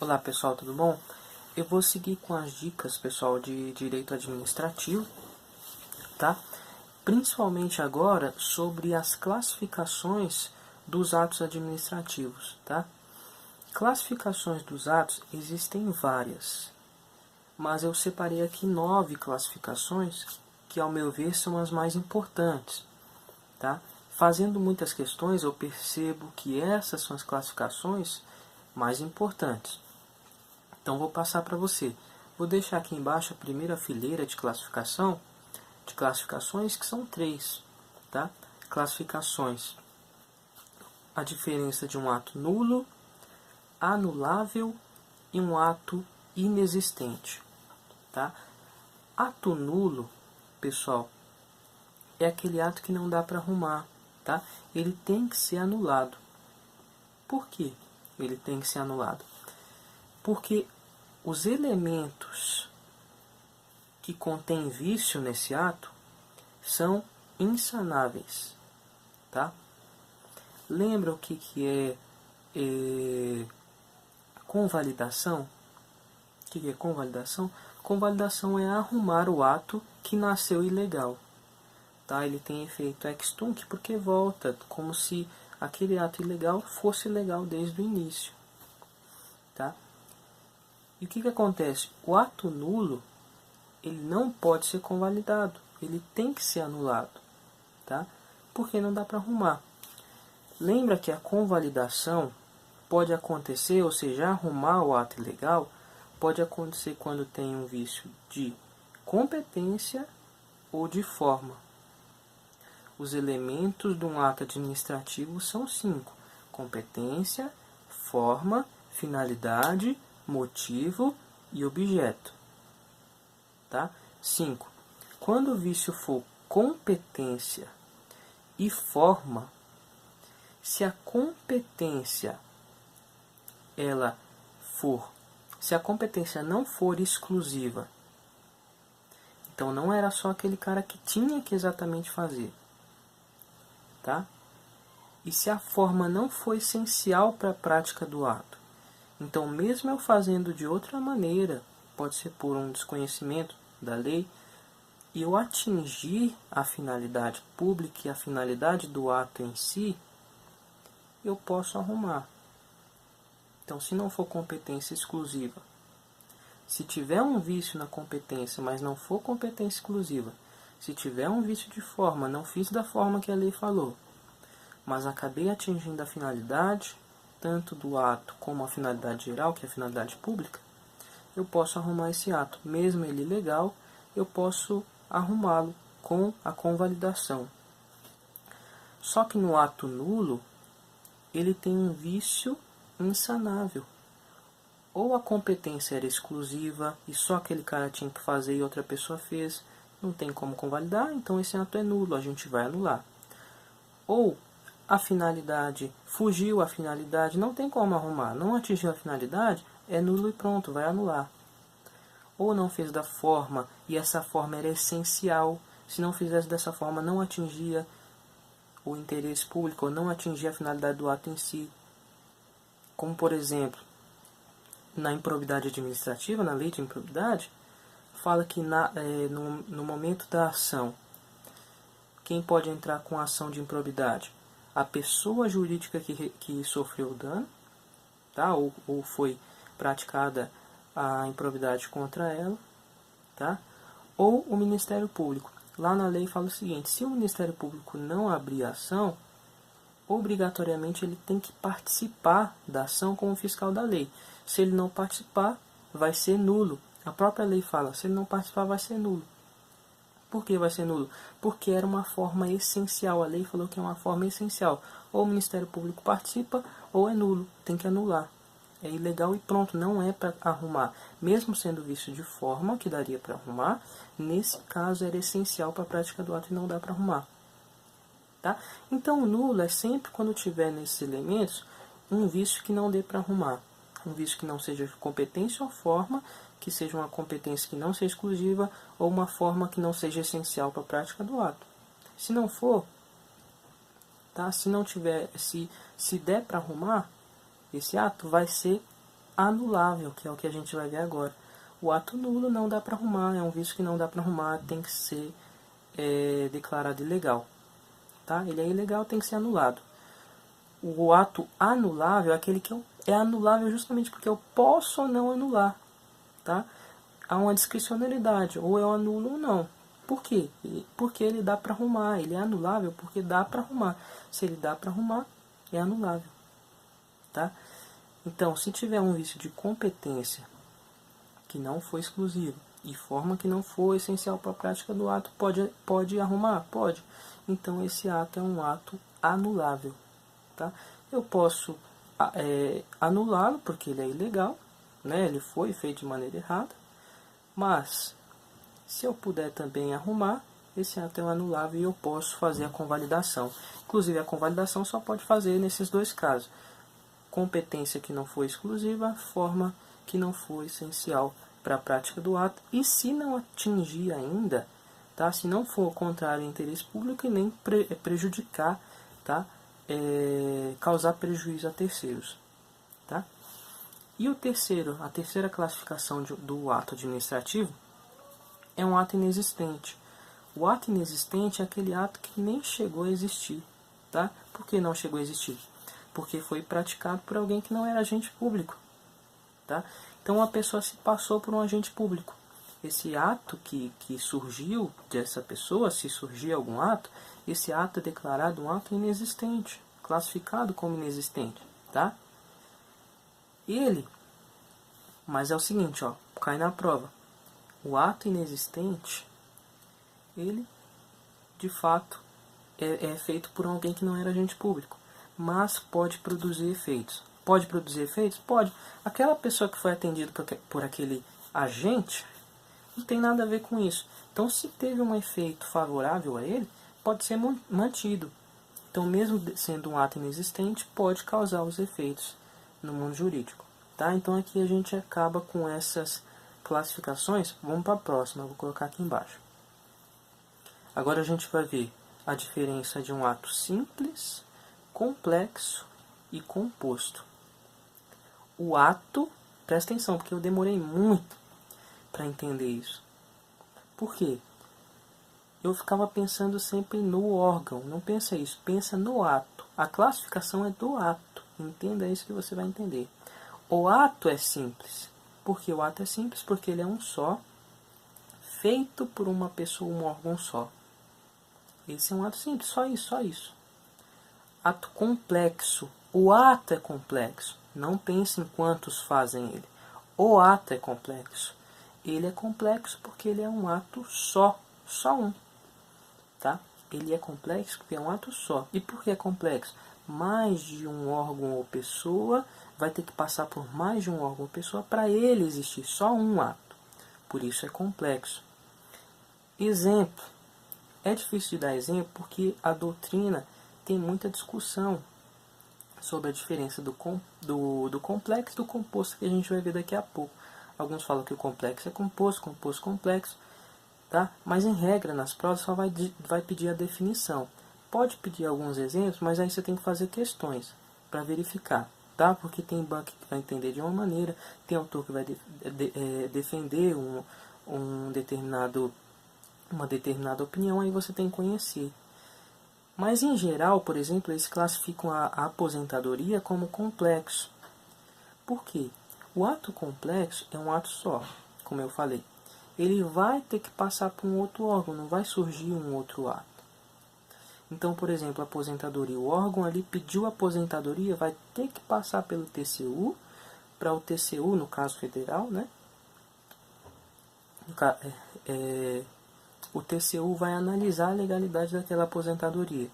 Olá pessoal, tudo bom? Eu vou seguir com as dicas, pessoal, de direito administrativo, tá? Principalmente agora sobre as classificações dos atos administrativos, tá? Classificações dos atos existem várias, mas eu separei aqui 9 classificações que, ao meu ver, são as mais importantes, tá? Fazendo muitas questões, eu percebo que essas são as classificações mais importantes. Então vou passar para você. Vou deixar aqui embaixo a primeira fileira de classificações, que são 3, tá? Classificações: a diferença de um ato nulo, anulável e um ato inexistente, tá? Ato nulo, pessoal, é aquele ato que não dá para arrumar, tá? Ele tem que ser anulado. Por que ele tem que ser anulado? Porque os elementos que contêm vício nesse ato são insanáveis, tá? Lembra o que é convalidação? O que é convalidação? Convalidação é arrumar o ato que nasceu ilegal, tá? Ele tem efeito ex tunc porque volta, como se aquele ato ilegal fosse legal desde o início, tá? E o que acontece? O ato nulo, ele não pode ser convalidado, ele tem que ser anulado, tá? Porque não dá para arrumar. Lembra que a convalidação pode acontecer, ou seja, arrumar o ato ilegal, pode acontecer quando tem um vício de competência ou de forma. Os elementos de um ato administrativo são 5: competência, forma, finalidade, motivo e objeto. Tá? 5. Quando o vício for competência e forma, se a competência se a competência não for exclusiva, então não era só aquele cara que tinha que exatamente fazer, tá? E se a forma não for essencial para a prática do ato, então mesmo eu fazendo de outra maneira, pode ser por um desconhecimento da lei, e eu atingir a finalidade pública e a finalidade do ato em si, eu posso arrumar. Então, se não for competência exclusiva, se tiver um vício na competência, mas não for competência exclusiva, se tiver um vício de forma, não fiz da forma que a lei falou, mas acabei atingindo a finalidade, tanto do ato como a finalidade geral, que é a finalidade pública, eu posso arrumar esse ato. Mesmo ele ilegal, eu posso arrumá-lo com a convalidação. Só que no ato nulo, ele tem um vício insanável. Ou a competência era exclusiva e só aquele cara tinha que fazer e outra pessoa fez, não tem como convalidar, então esse ato é nulo, a gente vai anular. Ou a finalidade fugiu, a finalidade não tem como arrumar, não atingiu a finalidade, é nulo e pronto, vai anular. Ou não fez da forma e essa forma era essencial, se não fizesse dessa forma não atingia o interesse público ou não atingia a finalidade do ato em si. Como por exemplo, na improbidade administrativa, na lei de improbidade, fala que no momento da ação, quem pode entrar com a ação de improbidade? A pessoa jurídica que sofreu o dano, tá? ou foi praticada a improbidade contra ela, tá? Ou o Ministério Público. Lá na lei fala o seguinte: se o Ministério Público não abrir a ação, obrigatoriamente ele tem que participar da ação como fiscal da lei. Se ele não participar, vai ser nulo. A própria lei fala, se ele não participar, vai ser nulo. Por que vai ser nulo? Porque era uma forma essencial. A lei falou que é uma forma essencial. Ou o Ministério Público participa, ou é nulo. Tem que anular. É ilegal e pronto, não é para arrumar. Mesmo sendo vício de forma, que daria para arrumar, nesse caso era essencial para a prática do ato e não dá para arrumar. Tá? Então o nulo é sempre quando tiver nesses elementos um vício que não dê para arrumar. Um vício que não seja competência ou forma, que seja uma competência que não seja exclusiva, ou uma forma que não seja essencial para a prática do ato. Se não for, tá? Se não tiver, se der para arrumar, esse ato vai ser anulável, que é o que a gente vai ver agora. O ato nulo não dá para arrumar, é um vício que não dá para arrumar, tem que ser declarado ilegal. Tá? Ele é ilegal, tem que ser anulado. O ato anulável é aquele que é anulável justamente porque eu posso ou não anular. Tá? Há uma discricionalidade, ou eu anulo ou não. Por quê? Porque ele dá para arrumar, ele é anulável porque dá para arrumar. Se ele dá para arrumar, é anulável. Tá? Então, se tiver um vício de competência que não foi exclusivo e forma que não for essencial para a prática do ato, pode arrumar? Pode. Então, esse ato é um ato anulável. Tá? Eu posso anulá-lo porque ele é ilegal, né? Ele foi feito de maneira errada, mas se eu puder também arrumar, esse ato é anulável e eu posso fazer a convalidação. Inclusive, a convalidação só pode fazer nesses dois casos: competência que não foi exclusiva, forma que não foi essencial para a prática do ato, e se não atingir ainda, tá? Se não for contrário ao interesse público e nem prejudicar, tá? Causar prejuízo a terceiros. Tá? E a terceira classificação do ato administrativo é um ato inexistente. O ato inexistente é aquele ato que nem chegou a existir. Tá? Por que não chegou a existir? Porque foi praticado por alguém que não era agente público. Tá? Então a pessoa se passou por um agente público. Esse ato que surgiu dessa pessoa, se surgir algum ato, esse ato é declarado um ato inexistente, classificado como inexistente. Tá? Mas é o seguinte, ó, cai na prova. O ato inexistente, ele, de fato, é feito por alguém que não era agente público, mas pode produzir efeitos. Pode produzir efeitos? Pode. Aquela pessoa que foi atendida por aquele agente não tem nada a ver com isso. Então, se teve um efeito favorável a ele, pode ser mantido. Então, mesmo sendo um ato inexistente, pode causar os efeitos no mundo jurídico. Tá? Então, aqui a gente acaba com essas classificações. Vamos para a próxima, eu vou colocar aqui embaixo. Agora a gente vai ver a diferença de um ato simples, complexo e composto. O ato, presta atenção, porque eu demorei muito para entender isso. Por quê? Eu ficava pensando sempre no órgão. Não pensa isso, pensa no ato. A classificação é do ato. Entenda isso que você vai entender. O ato é simples. Por que o ato é simples? Porque ele é um só, feito por uma pessoa, um órgão só. Esse é um ato simples, só isso, só isso. Ato complexo. O ato é complexo. Não pense em quantos fazem ele. O ato é complexo. Ele é complexo porque ele é um ato só um. Tá? Ele é complexo porque é um ato só. E por que é complexo? Mais de um órgão ou pessoa vai ter que passar por mais de um órgão ou pessoa para ele existir só um ato. Por isso é complexo. Exemplo. É difícil de dar exemplo porque a doutrina tem muita discussão sobre a diferença do complexo e do composto, que a gente vai ver daqui a pouco. Alguns falam que o complexo é composto, complexo. Tá? Mas em regra, nas provas, só vai pedir a definição. Pode pedir alguns exemplos, mas aí você tem que fazer questões para verificar. Tá? Porque tem banco que vai entender de uma maneira, tem autor que vai defender uma determinada opinião, aí você tem que conhecer. Mas em geral, por exemplo, eles classificam a aposentadoria como complexo. Por quê? O ato complexo é um ato só, como eu falei. Ele vai ter que passar por um outro órgão, não vai surgir um outro ato. Então, por exemplo, a aposentadoria, o órgão ali pediu a aposentadoria, vai ter que passar pelo TCU, para o TCU, no caso federal, né? O TCU vai analisar a legalidade daquela aposentadoria.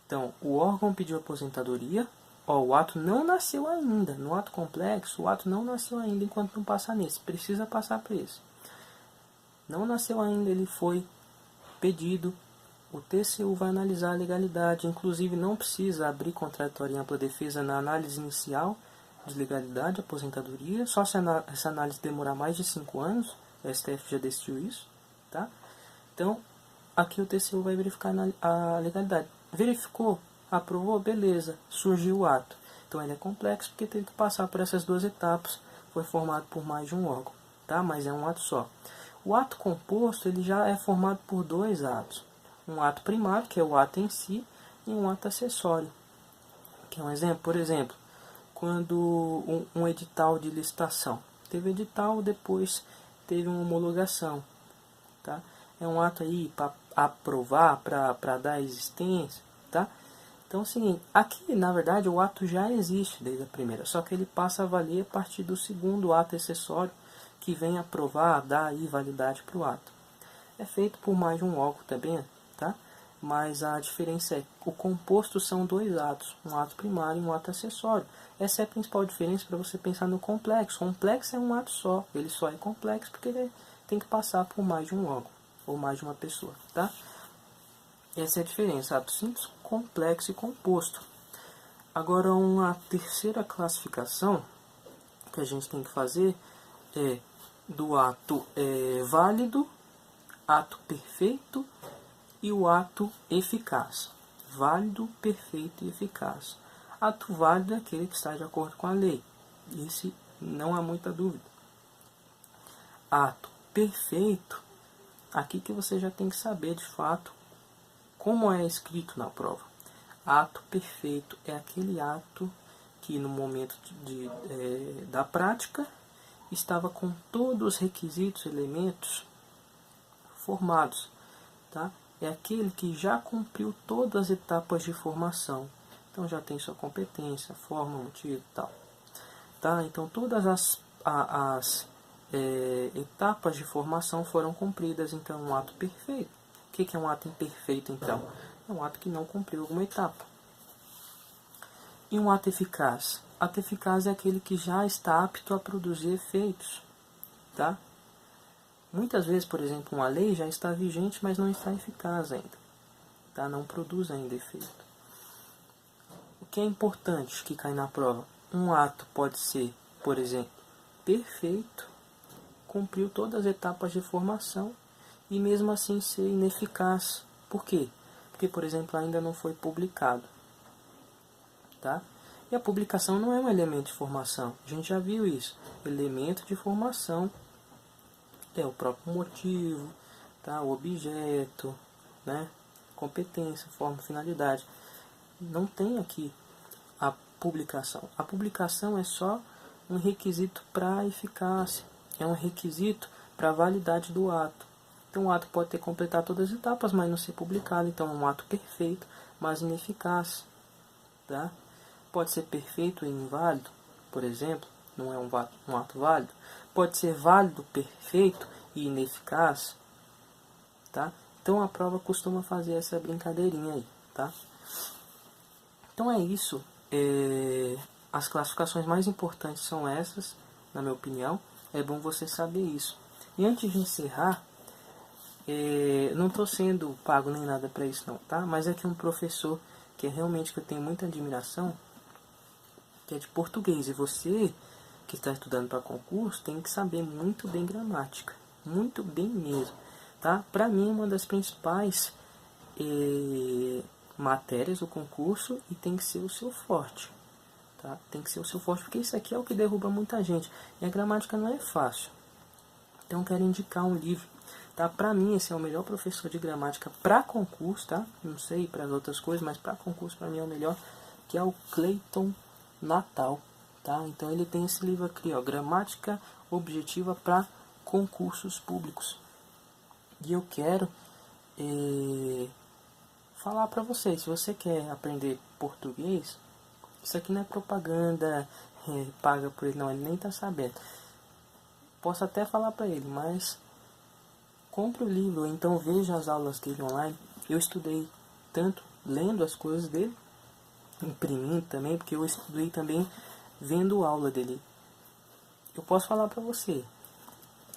Então, o órgão pediu aposentadoria, o ato não nasceu ainda. No ato complexo, o ato não nasceu ainda enquanto não passar nesse. Precisa passar por esse. Não nasceu ainda, ele foi pedido. O TCU vai analisar a legalidade. Inclusive, não precisa abrir contraditório em ampla defesa na análise inicial de legalidade da aposentadoria. Só se essa análise demorar mais de 5 anos. O STF já decidiu isso. Tá? Então, aqui o TCU vai verificar a legalidade. Verificou? Aprovou? Beleza. Surgiu o ato. Então ele é complexo porque teve que passar por essas duas etapas, foi formado por mais de um órgão, tá? Mas é um ato só. O ato composto ele já é formado por dois atos. Um ato primário, que é o ato em si, e um ato acessório, que é um exemplo. Por exemplo, quando um edital de licitação. Teve edital, depois teve uma homologação. Tá? É um ato aí para aprovar, para dar existência. Tá? Então é o seguinte, aqui na verdade o ato já existe desde a primeira, só que ele passa a valer a partir do segundo ato acessório, que vem aprovar, dar aí validade para o ato. É feito por mais de um órgão também, tá? Mas a diferença é que o composto são dois atos, um ato primário e um ato acessório. Essa é a principal diferença para você pensar no complexo. O complexo é um ato só, ele só é complexo porque ele tem que passar por mais de um órgão, ou mais de uma pessoa, tá? Essa é a diferença, ato simples, complexo e composto. Agora, uma terceira classificação que a gente tem que fazer é do ato válido, ato perfeito e o ato eficaz. Válido, perfeito e eficaz. Ato válido é aquele que está de acordo com a lei. Esse não há muita dúvida. Ato perfeito, aqui que você já tem que saber de fato como é escrito na prova. Ato perfeito é aquele ato que no momento da prática estava com todos os requisitos, elementos formados. Tá? É aquele que já cumpriu todas as etapas de formação. Então já tem sua competência, forma, motivo e tal. Tá? Então todas as etapas de formação foram cumpridas. Então é um ato perfeito. O que é um ato imperfeito então? É um ato que não cumpriu alguma etapa. E um ato eficaz? Ato eficaz é aquele que já está apto a produzir efeitos. Tá? Muitas vezes, por exemplo, uma lei já está vigente, mas não está eficaz ainda. Tá? Não produz ainda efeito. O que é importante que cai na prova? Um ato pode ser, por exemplo, perfeito, cumpriu todas as etapas de formação e mesmo assim ser ineficaz. Por quê? Porque, por exemplo, ainda não foi publicado. Tá? E a publicação não é um elemento de formação. A gente já viu isso. Elemento de formação é o próprio motivo, tá? O objeto, né? Competência, forma, finalidade. Não tem aqui a publicação. A publicação é só um requisito para eficácia. É um requisito para a validade do ato. Então o ato pode ter completado todas as etapas, mas não ser publicado. Então é um ato perfeito, mas ineficaz. Tá? Pode ser perfeito e inválido, por exemplo, não é um ato válido. Pode ser válido, perfeito e ineficaz. Tá? Então a prova costuma fazer essa brincadeirinha aí. Tá? Então é isso. As classificações mais importantes são essas, na minha opinião. É bom você saber isso. E antes de encerrar, não estou sendo pago nem nada para isso não, tá? Mas é que um professor que é realmente que eu tenho muita admiração, que é de português, e você que está estudando para concurso tem que saber muito bem gramática, muito bem mesmo, tá? Para mim uma das principais matérias do concurso e tem que ser o seu forte, tá? Tem que ser o seu forte porque isso aqui é o que derruba muita gente e a gramática não é fácil. Então eu quero indicar um livro, tá? Para mim esse é o melhor professor de gramática para concurso, tá? Não sei para as outras coisas, mas para concurso para mim é o melhor, que é o Cleiton Natal, tá? Então ele tem esse livro aqui, ó, Gramática Objetiva para Concursos Públicos. E eu quero falar para vocês, se você quer aprender português, isso aqui não é propaganda paga por ele, não, ele nem tá sabendo. Posso até falar para ele, mas compre o livro, ou então veja as aulas dele online. Eu estudei tanto lendo as coisas dele, imprimindo também, porque eu estudei também vendo aula dele. Eu posso falar para você,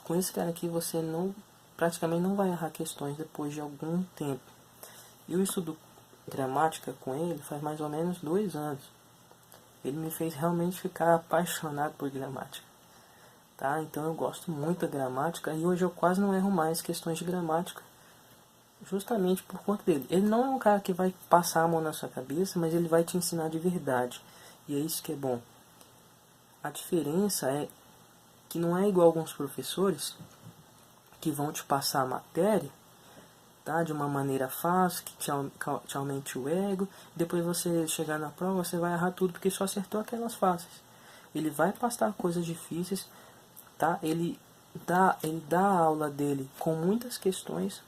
com esse cara aqui você praticamente não vai errar questões depois de algum tempo. Eu estudo gramática com ele faz mais ou menos 2 anos. Ele me fez realmente ficar apaixonado por gramática. Tá? Então eu gosto muito da gramática e hoje eu quase não erro mais questões de gramática. Justamente por conta dele. Ele não é um cara que vai passar a mão na sua cabeça, mas ele vai te ensinar de verdade. E é isso que é bom. A diferença é que não é igual alguns professores que vão te passar a matéria, tá, de uma maneira fácil, que te aumente o ego. Depois você chegar na prova, você vai errar tudo porque só acertou aquelas fáceis. Ele vai passar coisas difíceis, tá? Ele dá a aula dele com muitas questões.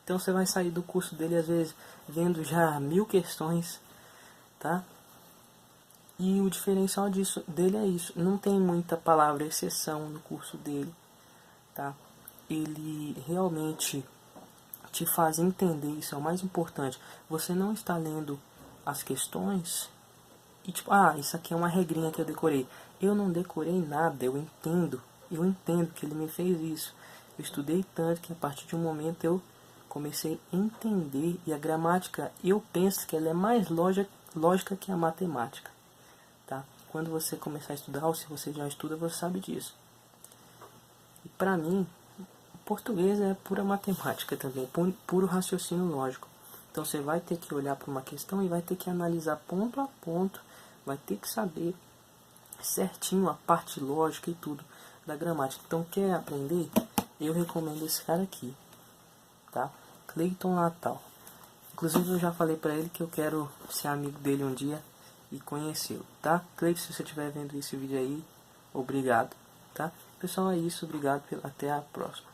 Então você vai sair do curso dele às vezes vendo já 1000 questões, tá? E o diferencial dele é isso. Não tem muita palavra exceção no curso dele, tá? Ele realmente te faz entender, isso é o mais importante. Você não está lendo as questões e tipo, isso aqui é uma regrinha que eu decorei. Eu não decorei nada, eu entendo que ele me fez isso. Eu estudei tanto que a partir de um momento eu comecei a entender, e a gramática, eu penso que ela é mais lógica que a matemática, tá? Quando você começar a estudar, ou se você já estuda, você sabe disso. E pra mim, português é pura matemática também, puro raciocínio lógico. Então você vai ter que olhar para uma questão e vai ter que analisar ponto a ponto, vai ter que saber certinho a parte lógica e tudo da gramática. Então quer aprender? Eu recomendo esse cara aqui, tá? Cleiton Natal. Inclusive eu já falei para ele que eu quero ser amigo dele um dia e conhecê-lo, tá? Cleiton, se você estiver vendo esse vídeo aí, obrigado, tá? Pessoal, é isso, obrigado, até a próxima.